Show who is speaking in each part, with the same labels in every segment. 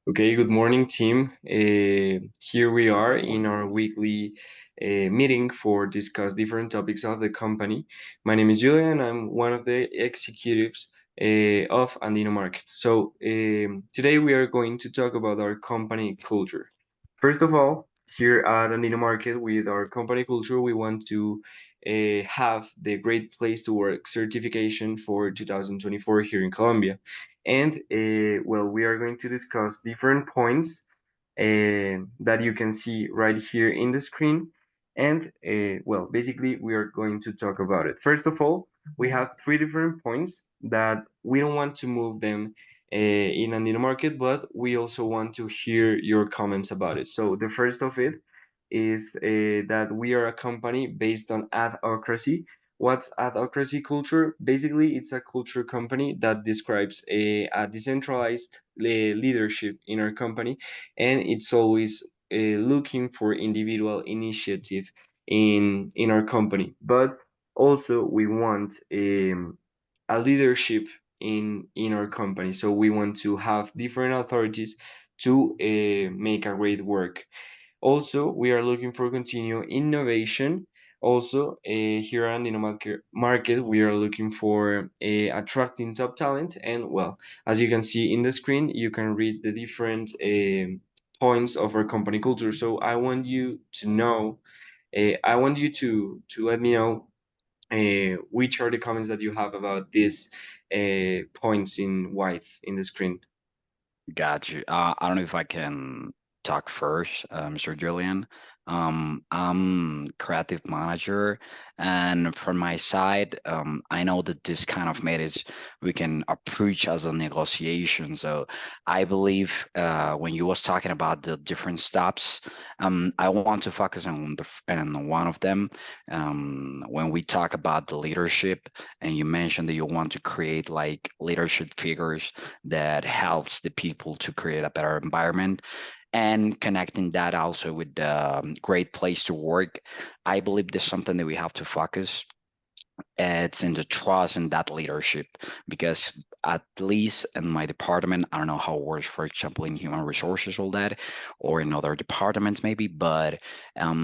Speaker 1: Okay, good morning, team. Here we are in our weekly meeting for discuss different topics of the company. My name is Julia, and I'm one of the executives of Andino Market. So today we are going to talk about our company culture. First of all, here at Andino Market, with our company culture, we want to have the Great Place to Work certification for 2024 here in Colombia. And well, we are going to discuss different points that you can see right here in the screen. And well, basically, we are going to talk about it. First of all, we have three different points that we don't want to move them in a new market, but we also want to hear your comments about it. So the first of it is that we are a company based on adhocracy. What's adhocracy culture? Basically, it's a culture company that describes a decentralized leadership in our company, and it's always looking for individual initiative in our company. But also, we want a leadership in our company. So we want to have different authorities to make a great work. Also, we are looking for continued innovation. Also, here at Market, we are looking for attracting top talent. And well, as you can see in the screen, you can read the different points of our company culture. So I want you to know, I want you to let me know which are the comments that you have about these points in white in the screen.
Speaker 2: Got you. I don't know if I can talk first, Mr. Julian. I'm creative manager, and from my side, I know that this kind of matters we can approach as a negotiation. So I believe when you was talking about the different steps, I want to focus on one of them. When we talk about the leadership, and you mentioned that you want to create like leadership figures that helps the people to create a better environment and connecting that also with the great place to work. I believe there's something that we have to focus. It's in the trust in that leadership because at least in my department, I don't know how it works, for example, in human resources, all that, or in other departments maybe, but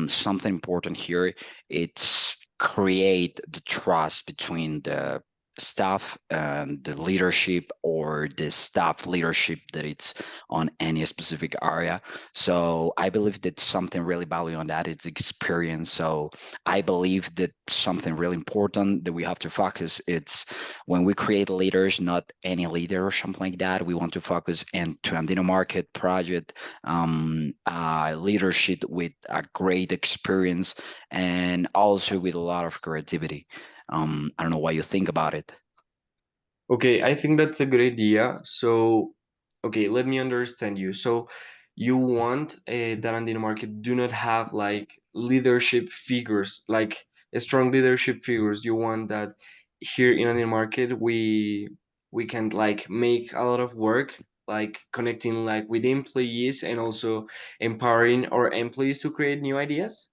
Speaker 2: something important here, it's create the trust between the staff and the leadership or the staff leadership that it's on any specific area. So I believe that something really valuable on that is experience. So I believe that something really important that we have to focus, it's when we create leaders, not any leader or something like that. We want to focus into Andino Market project leadership with a great experience and also with a lot of creativity. I don't know what you think about it.
Speaker 1: Okay, I think that's a good idea. So, okay, let me understand you. So, you want that Andino market do not have like leadership figures, like strong leadership figures. You want that here in Andino market we can like make a lot of work, like connecting like with employees and also empowering our employees to create new ideas.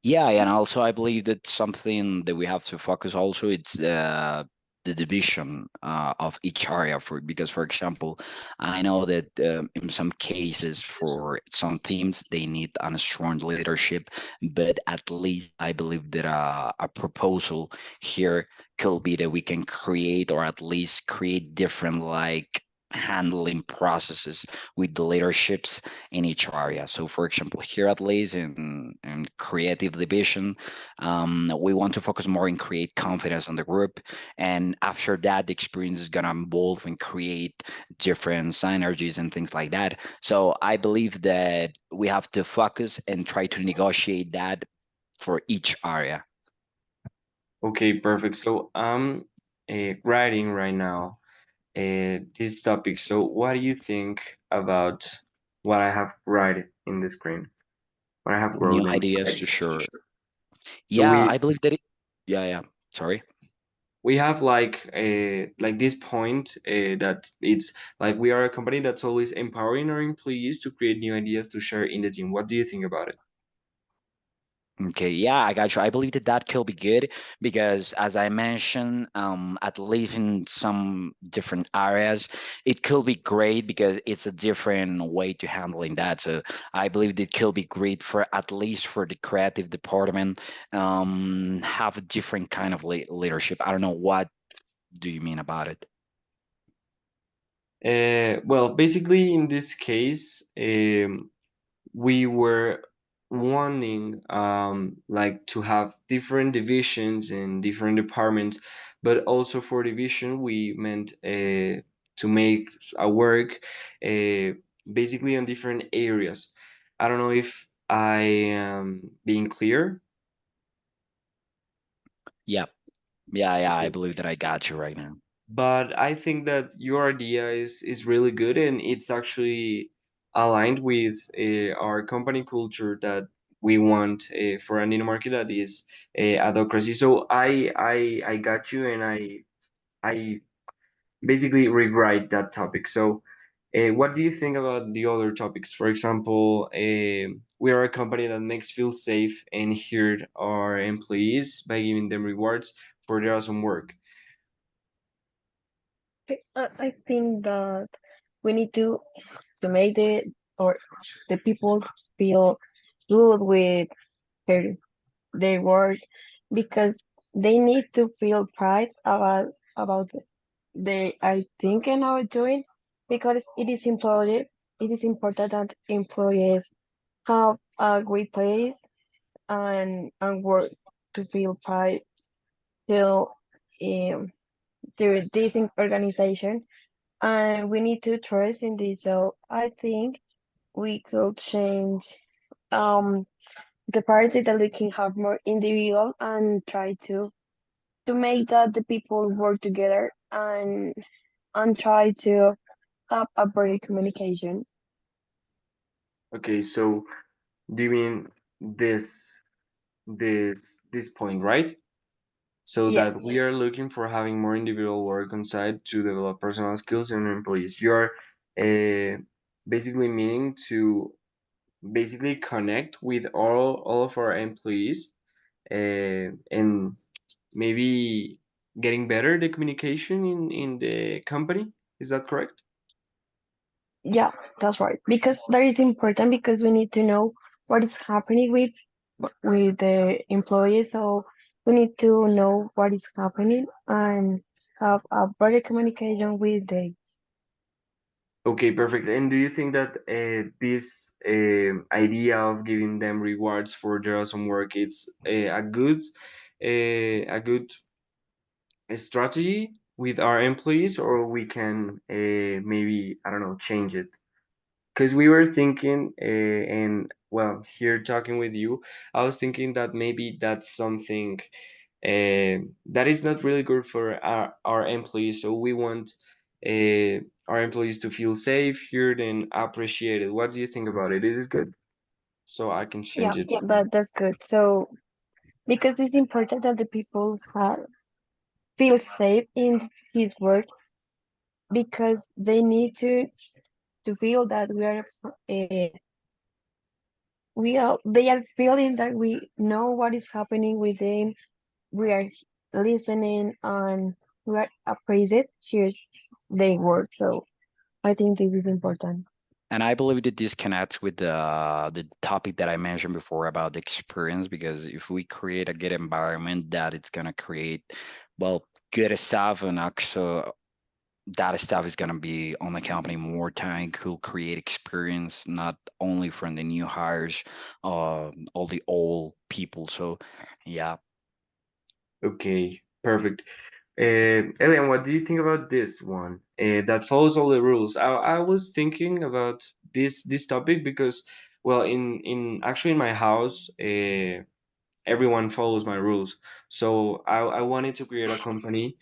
Speaker 2: Yeah, and also I believe that something that we have to focus also it's the division of each area for because for example, I know that in some cases for some teams they need a strong leadership, but at least I believe that a proposal here could be that we can create or at least create different like handling processes with the leaderships in each area. So, for example, here at least in creative division, we want to focus more and create confidence on the group. And after that, the experience is going to evolve and create different synergies and things like that. So, I believe that we have to focus and try to negotiate that for each area.
Speaker 1: Okay, perfect. So I'm writing right now this topic. So, what do you think about what I have write in the screen? What I have
Speaker 2: New
Speaker 1: wrote in
Speaker 2: ideas to
Speaker 1: the
Speaker 2: sure.
Speaker 1: So
Speaker 2: Yeah, I believe that yeah, yeah. Sorry.
Speaker 1: we have like this point that it's like we are a company that's always empowering our employees to create new ideas to share in the team. What do you think about it?
Speaker 2: Okay, yeah, I got you. I believe that that could be good because, as I mentioned, at least in some different areas, it could be great because it's a different way to handling that. So I believe it could be great for at least for the creative department, have a different kind of leadership. I don't know what do you mean about it.
Speaker 1: Well, basically, in this case, we were wanting like to have different divisions and different departments, but also for division we meant to make a work uh, basically on different areas. I don't know if I am being clear.
Speaker 2: Yeah, yeah, I
Speaker 1: Okay.
Speaker 2: believe that I got you right now.
Speaker 1: But I think that your idea is really good, and it's actually aligned with our company culture that we want for an inner market that is advocacy. So I got you, and I basically rewrite that topic. So. What do you think about the other topics? For example, we are a company that makes feel safe and heard our employees by giving them rewards for their awesome work.
Speaker 3: I think that we need to make or the people feel good with their their work because they need to feel pride about they are thinking or doing because it is important that employees have a great place and work to feel pride to um to this organization, and we need to trust in this. So I think we could change um the party that we can have more individual and try to make that the people work together and try to have a better communication.
Speaker 1: Okay, so do you mean this point, right? So
Speaker 3: Yes.
Speaker 1: that we are looking for having more individual work on site to develop personal skills in our employees. You are uh, basically meaning to basically connect with all of our employees and maybe getting better the communication in the company. Is that correct?
Speaker 3: Yeah, that's right. Because that is important because we need to know what is happening with the employees. So we need to know what is happening and have a better communication with the.
Speaker 1: Okay, perfect. And do you think that this idea of giving them rewards for their awesome work it's a good strategy with our employees, or we can maybe I don't know change it? Because we were thinking, and well, here talking with you, I was thinking that maybe that's something that is not really good for our employees. So we want our employees to feel safe, heard, and appreciated. What do you think about it? It is good. So I can
Speaker 3: Yeah,
Speaker 1: change it.
Speaker 3: that's good. So because it's important that the people feel safe in his work because they need to feel that they are feeling that we know what is happening with them. We are listening and we are appraised. Here's their work. So I think this is important.
Speaker 2: And I believe that this connects with the topic that I mentioned before about the experience, because if we create a good environment, that it's gonna create, well, good stuff, and also that stuff is gonna be on the company more time, could create experience not only from the new hires, all the old people. So, yeah.
Speaker 1: Okay, perfect. Elian, what do you think about this one that follows all the rules? I was thinking about this topic because, well, in actually in my house, everyone follows my rules. So I wanted to create a company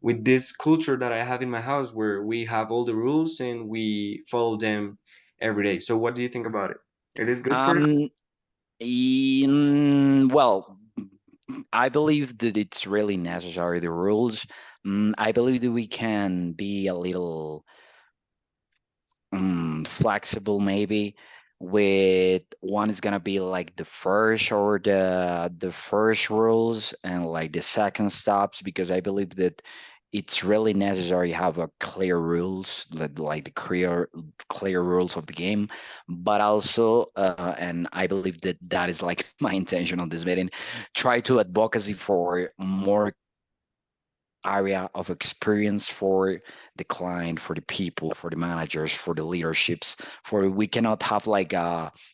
Speaker 1: with this culture that I have in my house, where we have all the rules and we follow them every day. So what do you think about it? It is good for you?
Speaker 2: Um, well, I believe that it's really necessary, the rules. I believe that we can be a little flexible, maybe. with one is gonna be like the first or the first rules and like the second stops, because I believe that it's really necessary to have a clear rules, like the clear rules of the game. But also and I believe that that is like my intention on this meeting, try to advocacy for more area of experience for the client, for the people, for the managers, for the leaderships. For we cannot have like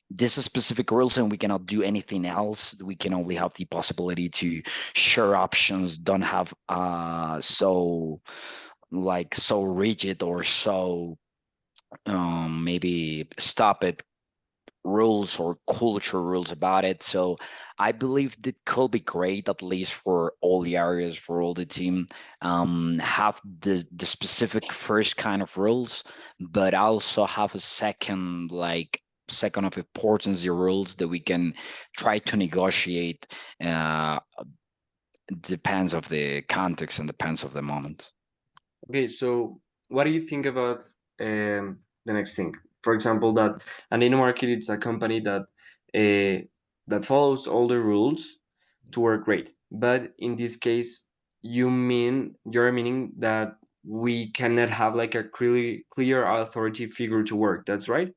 Speaker 2: this specific rules and we cannot do anything else. We can only have the possibility to share options. Don't have so rigid or so maybe stop it rules or culture rules about it. So I believe that could be great, at least for all the areas, for all the team. Have the specific first kind of rules, but also have a second, like second of importance, the rules that we can try to negotiate. Depends of the context and depends of the moment.
Speaker 1: Okay, so what do you think about the next thing? For example, that an in market it's a company that follows all the rules to work great. But in this case, you're meaning that we cannot have like a clear authority figure to work. That's right.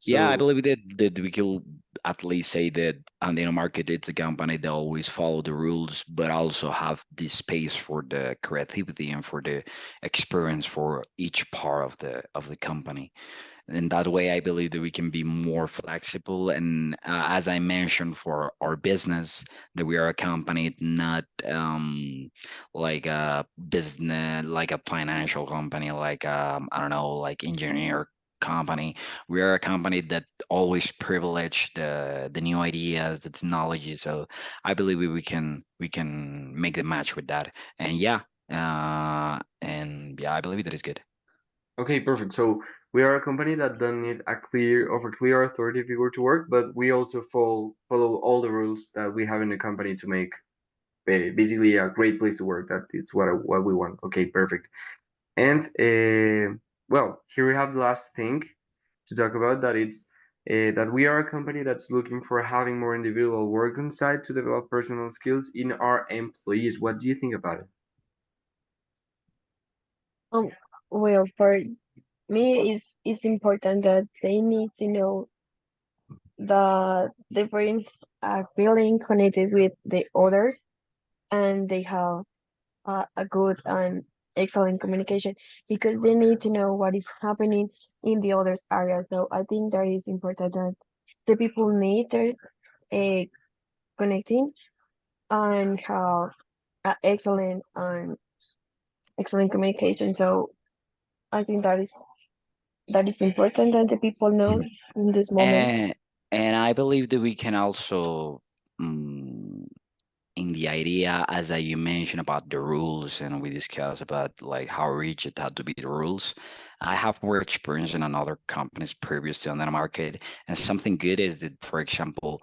Speaker 2: Yeah, I
Speaker 1: So
Speaker 2: believe that we could at least say that on the market it's a company that always follow the rules, but also have the space for the creativity and for the experience for each part of the company. In that way, I believe that we can be more flexible. And as I mentioned, for our business, that we are a company, not like a business, like a financial company, like I don't know, like engineer company. We are a company that always privilege the new ideas, the technology. So I believe we can make the match with that. And yeah, and yeah, I believe that is good.
Speaker 1: okay, perfect. So we are a company that don't need a clear authority figure to work, but we also follow all the rules that we have in the company to make basically a great place to work. That it's what we want. Okay, perfect. And well, here we have the last thing to talk about. That it's that we are a company that's looking for having more individual work on site to develop personal skills in our employees. What do you think about it?
Speaker 3: Um, well, for me, it's important that they need to know that they bring a feeling connected with the others, and they have a good and excellent communication because they need to know what is happening in the others area. So I think that is important that the people need their uh, connecting and have excellent communication. So I think that is important that the people know in this moment.
Speaker 2: And and I believe that we can also, mm, in the idea, as you mentioned about the rules, and we discussed about like how rigid had to be the rules. I have more experience in another companies previously on the market, and something good is that, for example,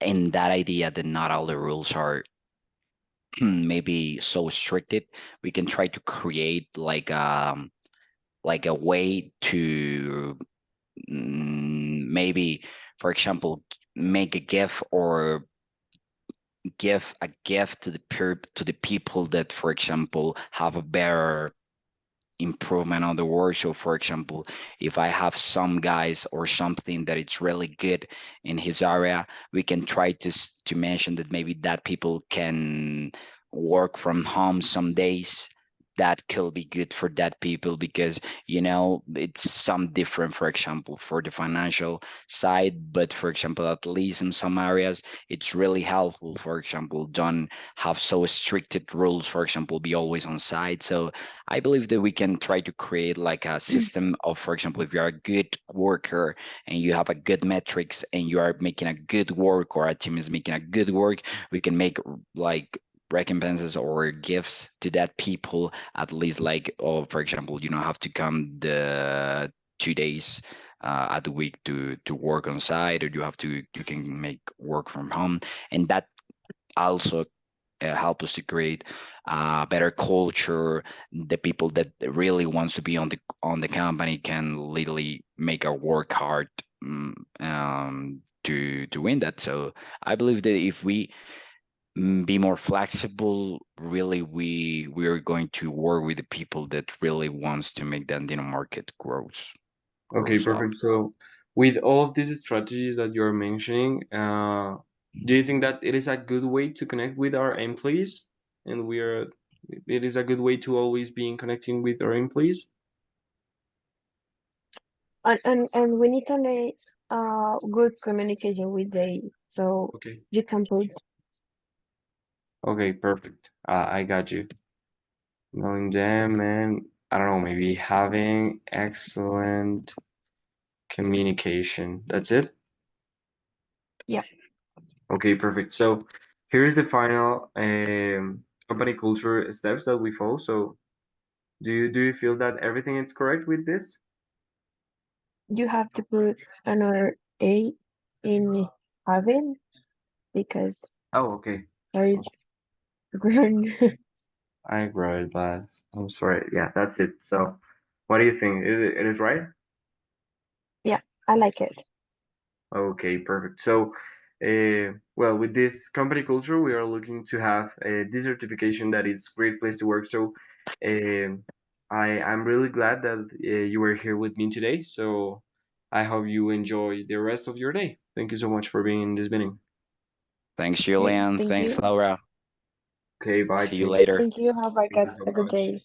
Speaker 2: in that idea that not all the rules are maybe so restricted, we can try to create like a way to maybe, for example, make a gift or give a gift to to the people that, for example, have a better improvement on the work. So, for example, if I have some guys or something that it's really good in his area, we can try to mention that maybe that people can work from home some days. That could be good for that people, because it's some different, for example, for the financial side. But for example, at least in some areas, it's really helpful. For example, don't have so stricted rules. For example, be always on site. So I believe that we can try to create like a system of, for example, if you are a good worker and you have a good metrics and you are making a good work, or a team is making a good work, we can make like recompenses or gifts to that people, at least, like, oh, for example, you don't have to come the 2 days at the week to work on site, or you can make work from home. And that also help us to create better culture. The people that really wants to be on the company can literally make our work hard to win that. So I believe that if we be more flexible, really we are going to work with the people that really wants to make the Andino market
Speaker 1: Okay,
Speaker 2: grows up.
Speaker 1: perfect. So, with all of these strategies that you're mentioning, do you think that it is a good way to connect with our employees? And it is a good way to always be in connecting with our employees?
Speaker 3: And we need to make good communication with they, so
Speaker 1: Okay.
Speaker 3: you can put.
Speaker 1: Okay, perfect. I got you. Knowing them and I don't know, maybe having excellent communication. That's it?
Speaker 3: Yeah,
Speaker 1: Okay, perfect. So here's the final company culture steps that we follow. So do you feel that everything is correct with this?
Speaker 3: you have to put another A in having because
Speaker 1: Oh, okay.
Speaker 3: there is ground.
Speaker 1: I wrote it, but I'm sorry. Yeah, that's it. So what do you think? It is right?
Speaker 3: Yeah, I like it.
Speaker 1: Okay, perfect. So, well, with this company culture, we are looking to have this certification that it's great place to work. So, um I'm really glad that you were here with me today. So, I hope you enjoy the rest of your day. Thank you so much for being in this meeting.
Speaker 2: Thanks,
Speaker 3: Okay,
Speaker 2: Julian.
Speaker 3: thank
Speaker 2: Thanks,
Speaker 3: you.
Speaker 2: Laura.
Speaker 1: Okay, bye,
Speaker 2: See you
Speaker 1: team.
Speaker 2: later.
Speaker 3: Thank you. Have
Speaker 1: Thank you so
Speaker 3: a good
Speaker 1: much.
Speaker 3: day.